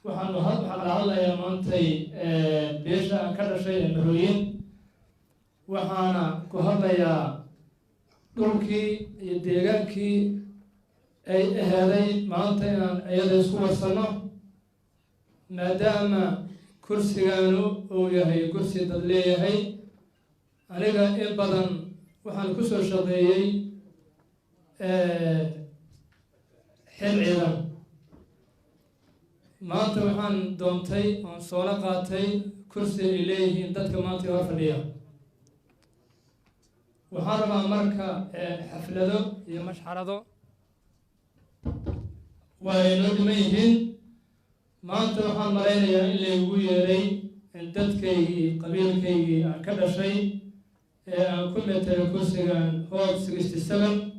waxaan hadlayaa maantay beesha aan ka dhashay ee marooyin waxaana ku hadlayaa dhulkii iyo deegaankii ay aheeday maanta inaan iyada isku warsano maadaama kursigaanu uu yahay kursi dad leeyahay aniga in badan waxaan ku soo shaqeeyey xil ciidan maanta waxaan doontay oon soola qaatay kursi ay leeyihiin dadka maanta hor fadhiya waxaan rabaa marka xaflado iyo mashxarado waa inoo dhiman yihiin maanta waxaan malaynayaa in laygu yeeray in dadkaygii qabiilkaygii aan ka dhashay ee aan ku metelay kursigan hoob 67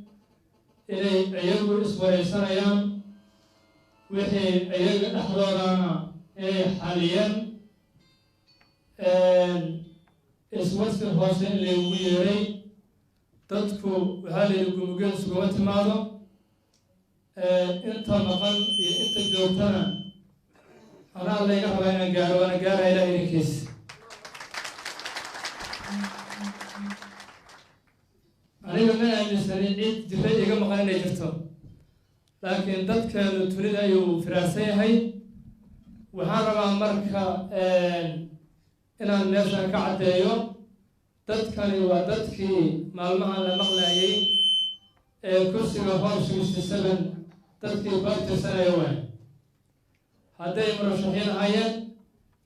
inay iyagu iswareysanayaan wixii iyaga dhexdoodana inay xaliyeen iswarsi hoose in laygu yeeray dadku waxaa layidhi gumugeel iskuma timaado inta maqan iyo inta joogtana anaa layga rabaa inaan gaaro waana gaaraya ilaah idinkiis aniga ma aaminsanin cid jira iga maqan inay jirto laakiin dadkeenu tunida ayuu firaarsan yahay waxaan rabaa marka inaan meeshan ka caddeeyo dadkani waa dadkii maalmahan la maqlaayay ee kursiga hoob 67 dadkii ku abtirsanaya waay hadday murashaxiin ahaayeen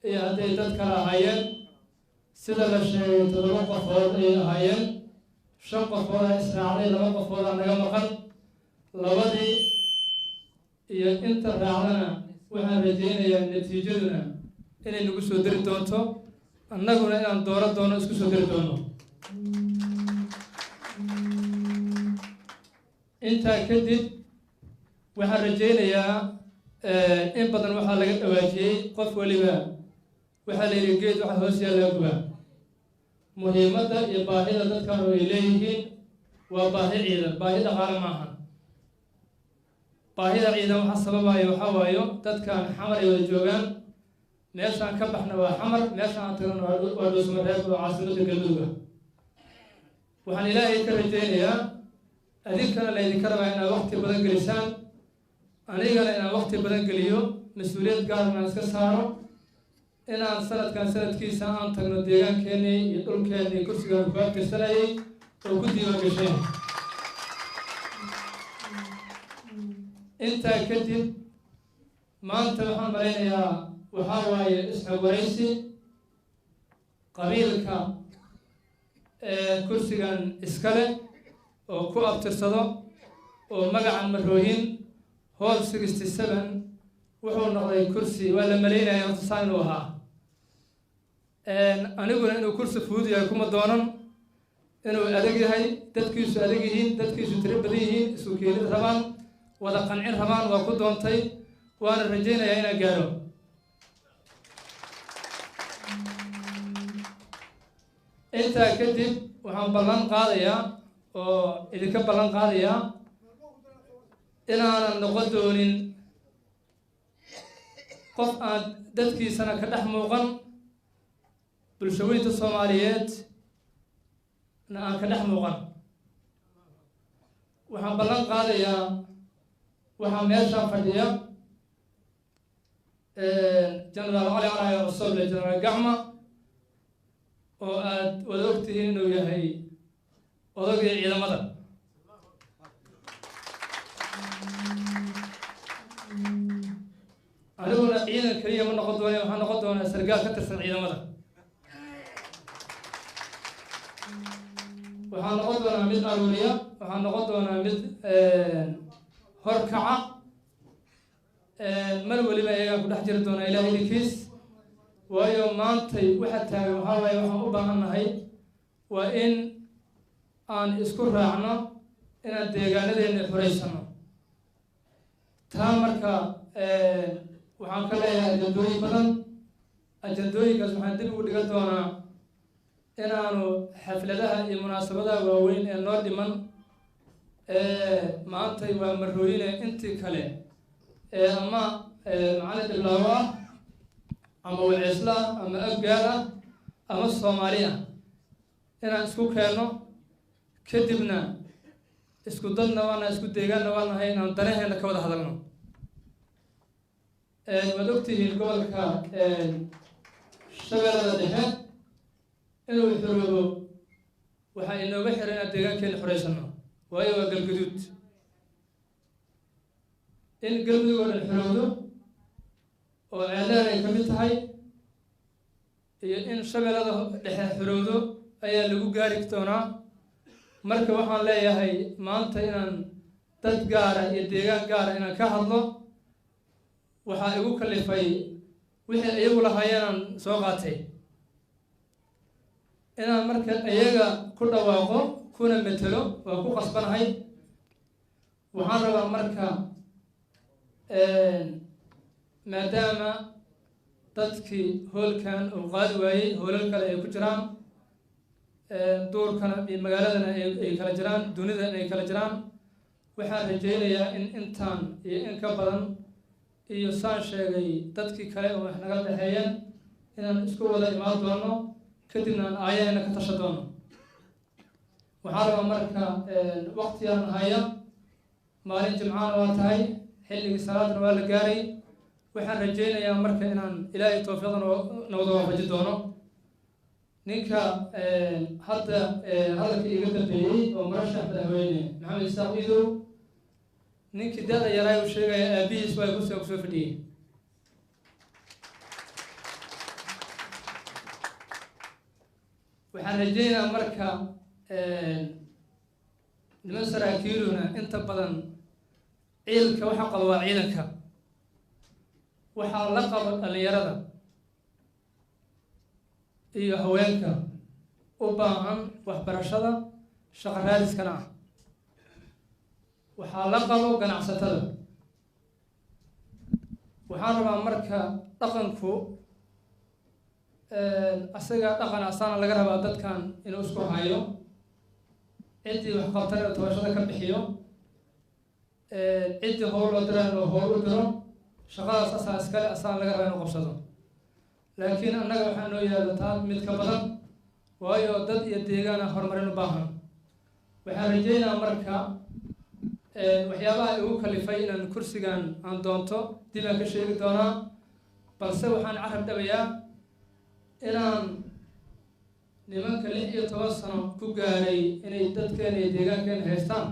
iyo hadday dad kale ahaayeen sida la sheegay 7 qofood ay ahaayeen 5 qofood ay israacday 2 qofood aa naga maqan labadii iyo inta raacdana waxaan rajaynayaa natiijaduna inay nagu soo diri doonto annaguna inaan dooro doono isku soo diri doono intaa kadib waxaan rajaynayaa in badan waxaa laga dhawaajiyey qof waliba waxaa la yidhi geed waxa hoos yaallaa gubaa muhiimadda iyo baahida dadkan ay leeyihiin waa baahi ciidan baahi dhaqaale maahan baahida ciidan waxaa sababayo waxaa waayo dadkan xamar ay wada joogaan meeshaan ka baxna waa xamar meeshaan aan tagna waa dhuusmareeb oo caasimadda galmudugga waxaan ilaahay ka rajaynayaa adinkana laydinka rabaa inaad waqti badan gelisaan anigana inaan waqti badan geliyo mas-uuliyad gaarna iska saaro inaan sanadkan sanadkiisa aan tagno deegaankeenii iyo dhulkeenii kursigaan ku abtirsanayay oo ku diiwaan gasheen intaa kadib maanta waxaan malaynayaa waxaa waaye isxogwaraysi qabiilka kursigan iskale oo ku abtirsado oo magacan marooyin hoob 67 wuxuu noqday kursi waa la malaynaya horta saa inuu ahaa aniguna inuu kursi fudud yahay kuma doonan inuu adag yahay dadkiisu adag yihiin dadkiisu tiro badan yihiin isku keenid rabaan wada qancin rabaan waa ku doontay waana rajaynayaa inaan gaaro intaa kadib waxaan ballan qaadayaa oo idinka ballan qaadayaa inaanan noqon doonin qof aan dadkiisana ka dhex muuqan bulshaweynta soomaaliyeed na aan ka dhex muuqan waxaan ballan qaadayaa waxaa meeshaan fadhiya genaraal cali calaaya cusoble genaraal gacma oo aad wada ogtihiin inuu yahay odagii ciidamada aniguna ciidan keliya ma noqon doona waxaan noqon doonaa sargaal ka tirsan ciidamada waxaan noqon doonaa mid aruuriya waxaan noqon doonaa mid horkaca mar weliba iyagaan ku dhex jiri doonaa ilaah idinkiis waayo maantay waxa taagan waxaa waaye waxaan u baahan nahay waa in aan isku raacno inaan deegaanadeena xoreysano taa marka waxaan ka leeyahay ajandooyin badan ajandooyinkaas waxaan dib ugu dhigan doonaa inaanu xafladaha iyo munaasabadaha waaweyn ee noo dhiman maantay waa marooyine intii kale ama macallin dhiblaawo ah ama waceysla ama abgaal ah ama Soomaali ah inaan isku keenno kadibna isku dadna waana isku deegaanna waan nahay inaan danaheena ka wada hadalno waad ogtihiin gobolka Shabeellada Dhexe inuu xoroobo waxaa inooga xiran inaan deegaankeena xoreysano waayo waa galgaduud in galmudug oo dhan xorowdo oo ceeldheer ay ka mid tahay iyo in Shabeellada Dhexe xorowdo ayaa lagu gaari doonaa marka waxaan leeyahay maanta inaan dad gaara iyo deegaan gaara inaan ka hadlo waxaa igu kalifay wixii iyagu lahaayeenaan soo qaatay inaan marka iyaga ku dhawaaqo kuna metelo waa ku qasbanahay waxaan rabaa marka maadaama dadkii hoolkan uu qaadi waayey hoolal kale ay ku jiraan duurkana iyo magaaladana ay kala jiraan dunidana ay kala jiraan waxaan rajaynayaa in intaan iyo in ka badan iyo saan sheegay dadkii kale oo wax naga dhexeeyeen inaan isku wada imaan doono kadibna aan aayaheena ka tasha doono waxaa rabaa marka waqtigaan haya maalin jimcaana waa tahay xilligii salaadna waa la gaaray waxaan rajaynayaa marka inaan ilaahay tawfiiqda nabada waafaji doono ninka hadda hadalka iga dambeeyey oo murashax madaxweyne maxamed isaaq iidow ninkii da'da yaraa uu sheegaya aabihiis waa kusoo fadhiyey waxaan rajaynayaa marka niman saraakiiluna inta badan ciidanka waxa qaba waa ciidanka waxaa la qaba dhalinyarada iyo haweenka u baahan waxbarashada shaqo raadiskana ah waxaa la qabo ganacsatada waxaan rabaa marka dhaqanku asaga dhaqan asaana laga rabaa dadkan inuu isku hayo ciddii wax qabtana tabashada ka bixiyo ciddii howl loo dira inuu howl u diro shaqadaas asaa iskale asaan laga rabaa inuu qabsado laakiin annaga waxaa noo yaalla taa mid ka badan waayo dad iyo deegaana horumarin u baahan waxaan rajaynayaa marka waxyaabaha igu kalifay inaan kursigan aan doonto dib aan ka sheegi doonaa balse waxaan carab dhabayaa inaan nimanka 16 sano ku gaaray inay dadkeena iyo deegaankeena haystaan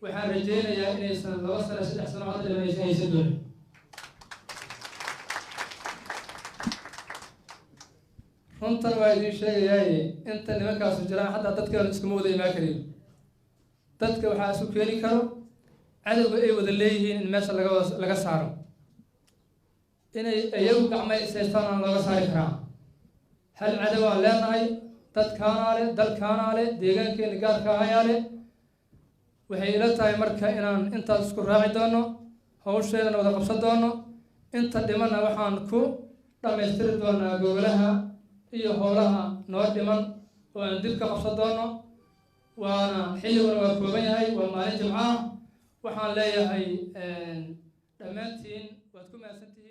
waxaan rajaynayaa inaysan 2 sano 3 sano hadda aysan haysan doonin runtan waa idiin sheegayaaye inta nimankaasu jiraan xataa dadkeena iskuma wada imaan kariyo dadka waxaa isu keeni karo cadowga ay wada leeyihiin in meesha laga saaro inay iyagu gacmay isaystaan aan looga saari karaa hal cadow aan leenahay dadkaanaa leh dalkaanaa leh deegaankeena gaarka ahayaa leh waxay ila tahay marka inaan intaas isku raaci doono hawsheedana wada qabsan doono inta dhimana waxaan ku dhammaystiri doonaa gogolaha iyo howlaha noo dhiman oo aan dib ka qabsan doono waana xilliguna waa kooban yahay waa maalin jimcaha waxaan leeyahay dhammaantiin waad ku mahadsantihiin